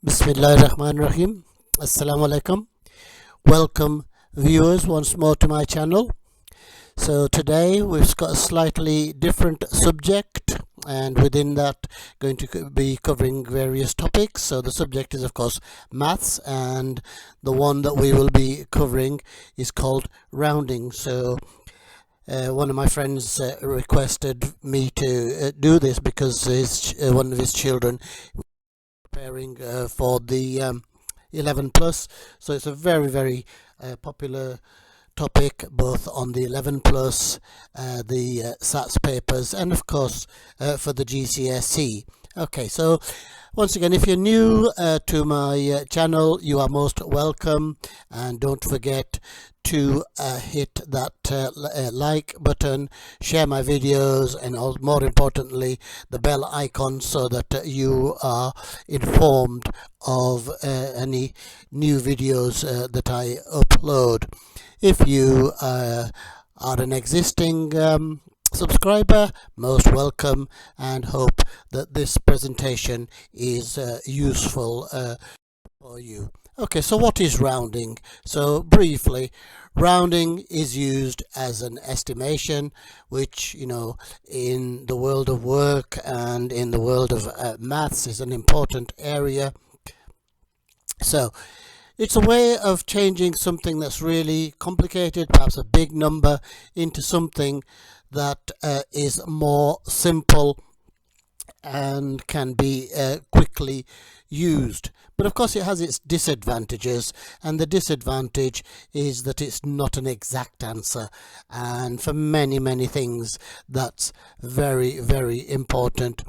Bismillahirrahmanirrahim. Assalamu alaikum. Welcome viewers once more to my channel. So today we've got a slightly different subject, and within that going to be covering various topics. So the subject is of course maths, and the one that we will be covering is called rounding. So one of my friends requested me to do this because one of his children preparing for the 11 plus, so it's a very popular topic both on the 11 plus, the SATS papers, and of course for the GCSE. Okay, so once again, if you're new to my channel, you are most welcome, and don't forget to hit that like button, share my videos, and more importantly the bell icon, so that you are informed of any new videos that I upload. If you are an existing subscriber, most welcome, and hope that this presentation is useful for you. Okay, so what is rounding? So briefly, rounding is used as an estimation, which, you know, in the world of work and in the world of maths is an important area. So it's a way of changing something that's really complicated, perhaps a big number, into something that is more simple and can be quickly used. But of course it has its disadvantages, and the disadvantage is that it's not an exact answer, and for many things that's very important.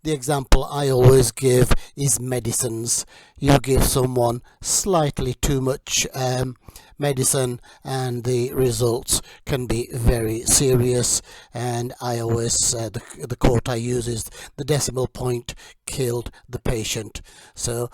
The example I always give is medicines. You give someone slightly too much medicine and the results can be very serious, and I always the quote I use is, the decimal point killed the patient. So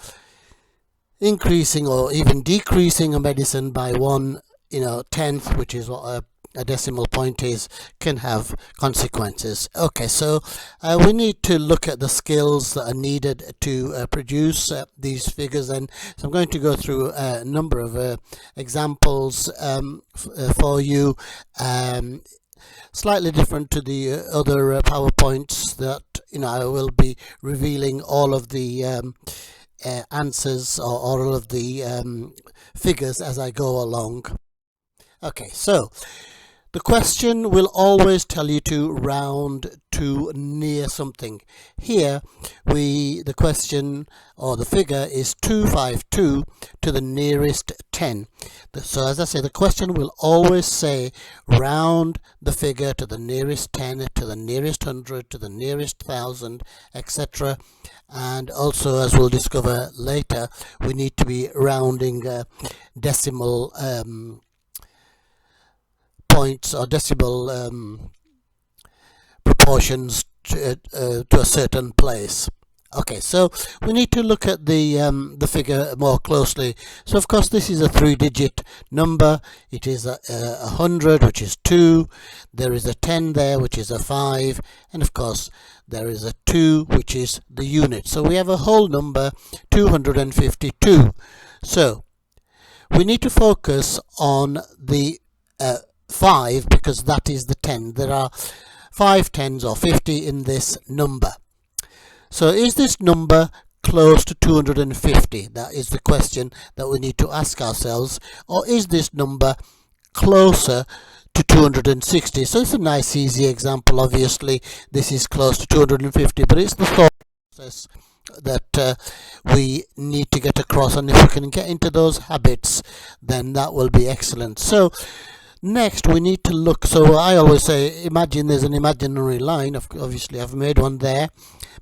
increasing or even decreasing a medicine by 1/10, which is what a decimal point is, can have consequences. Okay, so we need to look at the skills that are needed to produce these figures, and so I'm going to go through a number of examples for you, slightly different to the other PowerPoints that I will be revealing all of the answers or all of the figures as I go along. Okay, so the question will always tell you to round to near something. Here the question or the figure is 252 to the nearest 10. So as I say, the question will always say round the figure to the nearest 10, to the nearest 100, to the nearest 1000, etc. And also, as we'll discover later, we need to be rounding decimal points or decimal proportions to a certain place. Okay, so we need to look at the figure more closely. So of course this is a 3-digit number. It is a 100, which is 2. There is a 10 there, which is a 5, and of course there is a 2, which is the unit. So we have a whole number, 252. So we need to focus on the 5, because that is the 10. There are 5 tens or 50 in this number. So is this number close to 250? That is the question that we need to ask ourselves. Or is this number closer to 260? So it's a nice easy example. Obviously this is close to 250, but it's the thought process that we need to get across, and if we can get into those habits, then that will be excellent. So next we need to look, so I always say, imagine there's an imaginary line. Obviously I've made one there,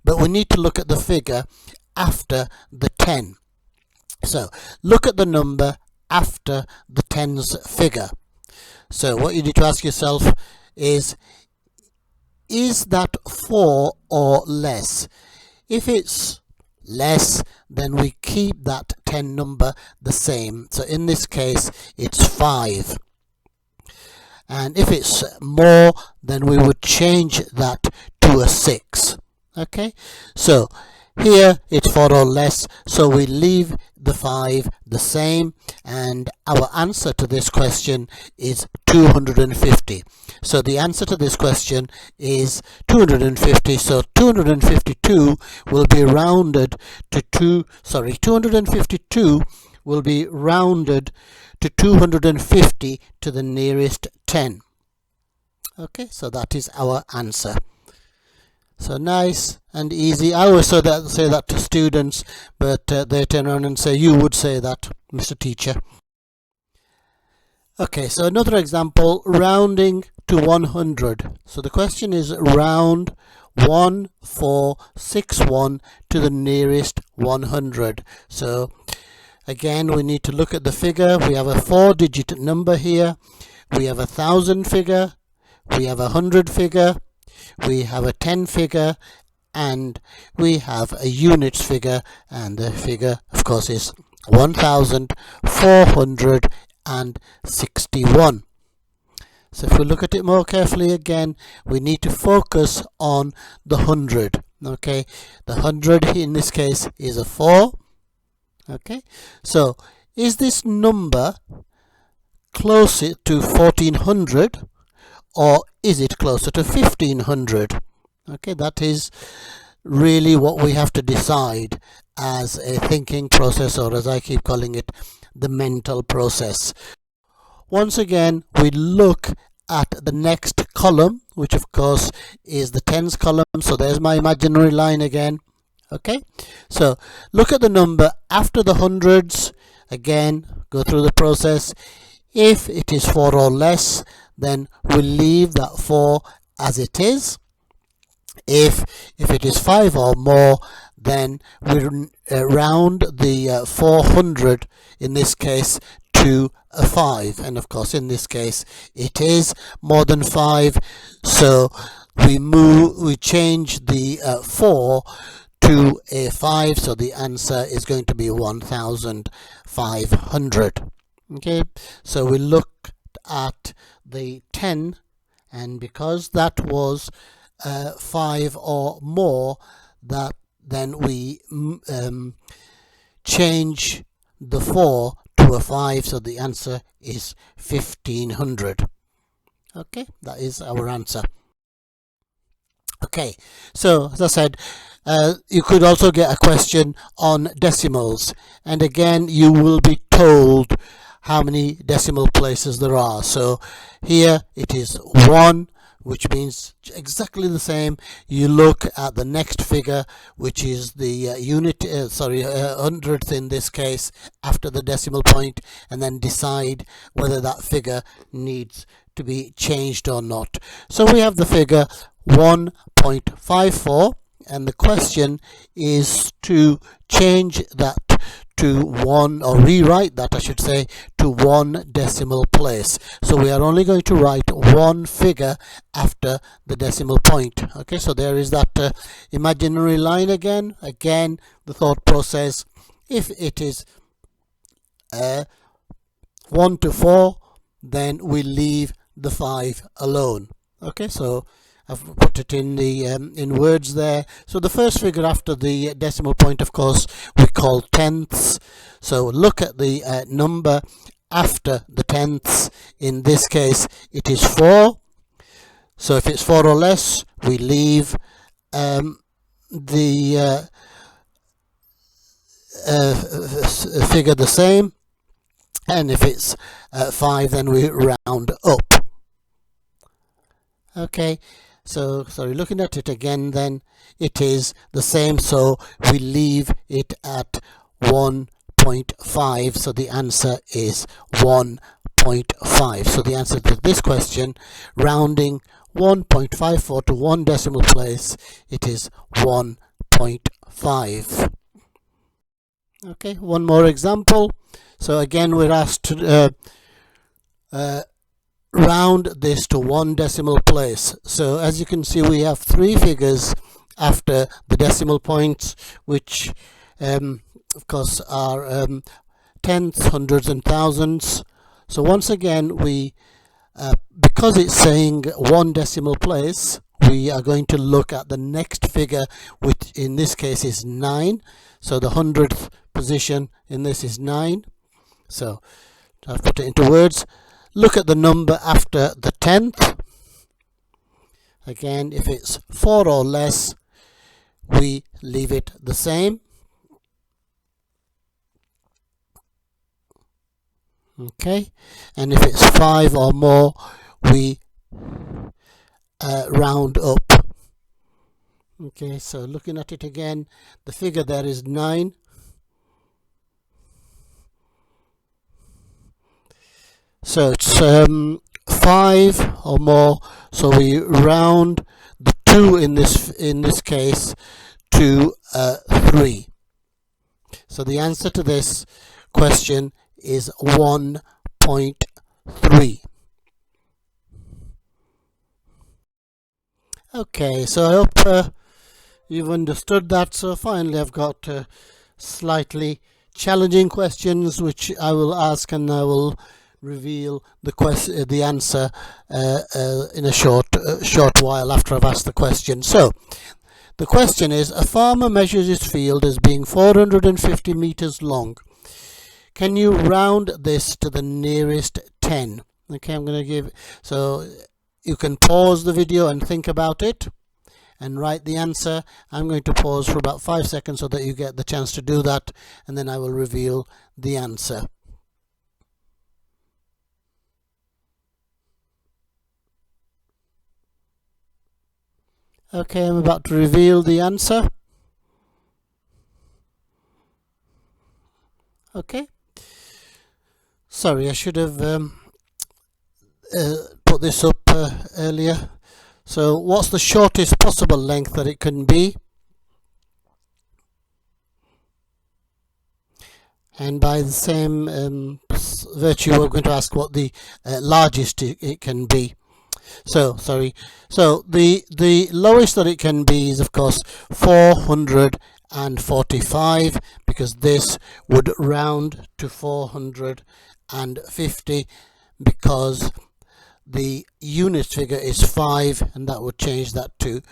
but we need to look at the figure after the 10. So look at the number after the 10's figure. So what you need to ask yourself is that 4 or less? If it's less, then we keep that 10 number the same. So in this case it's 5. And if it's more, then we would change that to a 6. Okay, so Here it's 4 or less, so we leave the 5 the same, and our answer to this question is 250. So the answer to this question is 250. So 252 will be rounded to 252 will be rounded to 250 to the nearest 10. Okay, so that is our answer. So nice and easy. I always say that to students, but they turn around and say, "You would say that, Mr. Teacher." Okay, so another example, rounding to 100. So the question is round 1461 to the nearest 100. So again, we need to look at the figure. We have a 4-digit number here. We have a 1,000 figure. We have a 100 figure. We have a 10 figure, and we have a units figure, and the figure of course is 1461. So if we look at it more carefully again, we need to focus on the 100. Okay, the 100 in this case is a 4. Okay, so is this number closer to 1400 or is it closer to 1500? Okay, that is really what we have to decide as a thinking process, or as I keep calling it, the mental process. Once again, we look at the next column, which of course is the tens column. So there's my imaginary line again. Okay, so look at the number after the hundreds. Again, go through the process. If it is 4 or less, then we'll leave that 4 as it is. If it is 5 or more, then we round the 400 in this case to a 5, and of course in this case it is more than 5, so we change the 4 to a 5, so the answer is going to be 1500. Okay, so we look at the 10, and because that was 5 or more, that then we change the 4 to a 5, so the answer is 1500. Okay, that is our answer. Okay, so as I said, you could also get a question on decimals, and again you will be told how many decimal places there are. So here it is 1, which means exactly the same. You look at the next figure, which is the hundredth in this case, after the decimal point, and then decide whether that figure needs to be changed or not. So we have the figure 1.54, and the question is to change that to 1, or rewrite that I should say, to 1 decimal place. So we are only going to write one figure after the decimal point. Okay, so there is that imaginary line again. Again, the thought process, if it is 1 to 4, then we leave the 5 alone. Okay, so I've put it in the in words there. So the first figure after the decimal point, of course, we call tenths. So look at the number after the tenths. In this case, it is 4. So if it's 4 or less, we leave the figure the same, and if it's 5, then we round up. Okay, so sorry, looking at it again, then it is the same, so we leave it at 1.5, so the answer is 1.5. So the answer to this question, rounding 1.54 to 1 decimal place, it is 1.5. Okay, one more example. So again, we're asked to round this to 1 decimal place. So as you can see, we have 3 figures after the decimal points, which of course are tenths, hundreds and thousands. So once again, we because it's saying 1 decimal place, we are going to look at the next figure, which in this case is 9. So the 100th position in this is 9. So I've put it into words. Look at the number after the 10th. Again, if it's 4 or less, we leave it the same. Okay, and if it's 5 or more, we round up. Okay, so looking at it again, the figure there is 9. So it's 5 or more, so we round the 2 in this case to 3. So the answer to this question is 1.3. Okay, so I hope you've understood that. So finally I've got slightly challenging questions which I will ask, and I will reveal the answer in a short while after I've asked the question. So the question is, a farmer measures his field as being 450 meters long. Can you round this to the nearest 10? Okay, I'm going to give, so you can pause the video and think about it and write the answer. I'm going to pause for about 5 seconds so that you get the chance to do that, and then I will reveal the answer. Okay, I'm about to reveal the answer. Okay. Sorry, I should have put this up earlier. So what's the shortest possible length that it can be? And by the same virtue, we're going to ask what the largest it can be. So the lowest that it can be is of course 445, because this would round to 450 because the unit figure is 5, and that would change that to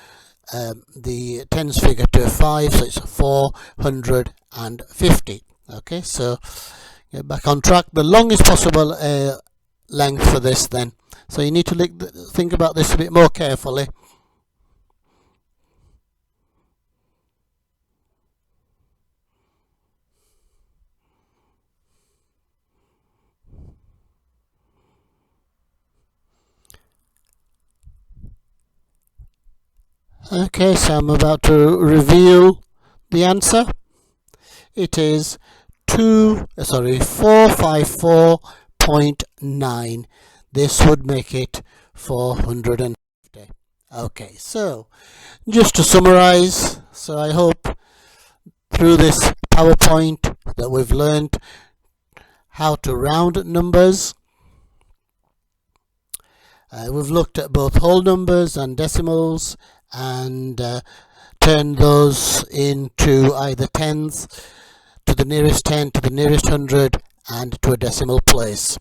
the tens figure to 5, so it's 450. Okay, so get back on track. The longest possible length for this then. So you need to think about this a bit more carefully. Okay, so I'm about to reveal the answer. It is 454.9. This would make it 450. Okay, so just to summarize, so I hope through this PowerPoint that we've learned how to round numbers. We've looked at both whole numbers and decimals, and turned those into either tens, to the nearest 10, to the nearest 100, and to a decimal place.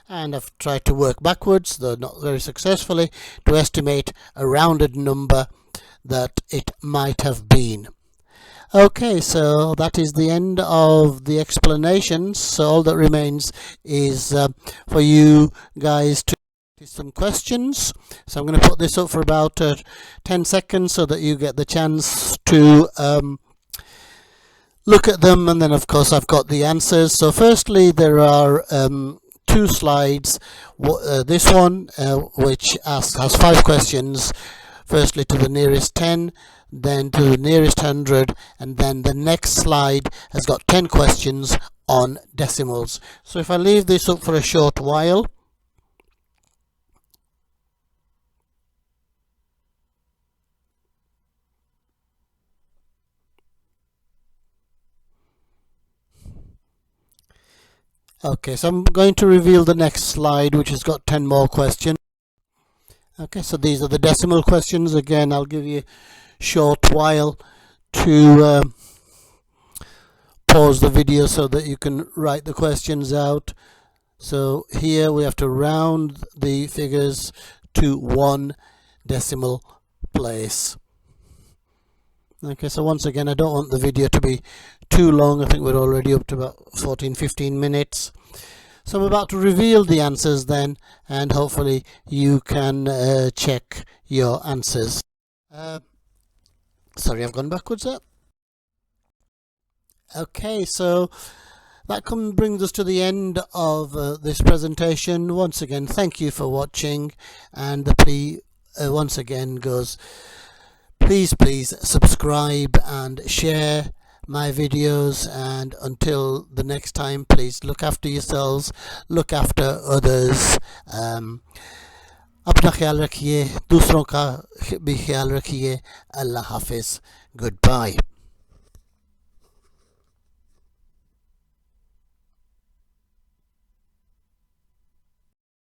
And I've tried to work backwards, though not very successfully, to estimate a rounded number that it might have been. Okay, so that is the end of the explanations. So all that remains is for you guys to some questions. So I'm going to put this up for about 10 seconds so that you get the chance to look at them, and then of course I've got the answers. So firstly, there are 2 slides. This one which has 5 questions, firstly to the nearest 10, then to the nearest 100, and then the next slide has got 10 questions on decimals. So if I leave this up for a short while, okay, so I'm going to reveal the next slide, which has got 10 more questions. Okay, so these are the decimal questions. Again, I'll give you a short while to pause the video so that you can write the questions out. So here we have to round the figures to 1 decimal place. Okay, so once again, I don't want the video to be too long. I think we're already up to about 14-15 minutes. So I'm about to reveal the answers then, and hopefully you can check your answers. Sorry, I've gone backwards there. Okay, so that brings us to the end of this presentation. Once again, thank you for watching, and the plea once again goes, please subscribe and share my videos, and until the next time, please look after yourselves, look after others, अपना ख्याल रखिए, दूसरों का भी ख्याल रखिए. अल्लाह हाफिज. Goodbye.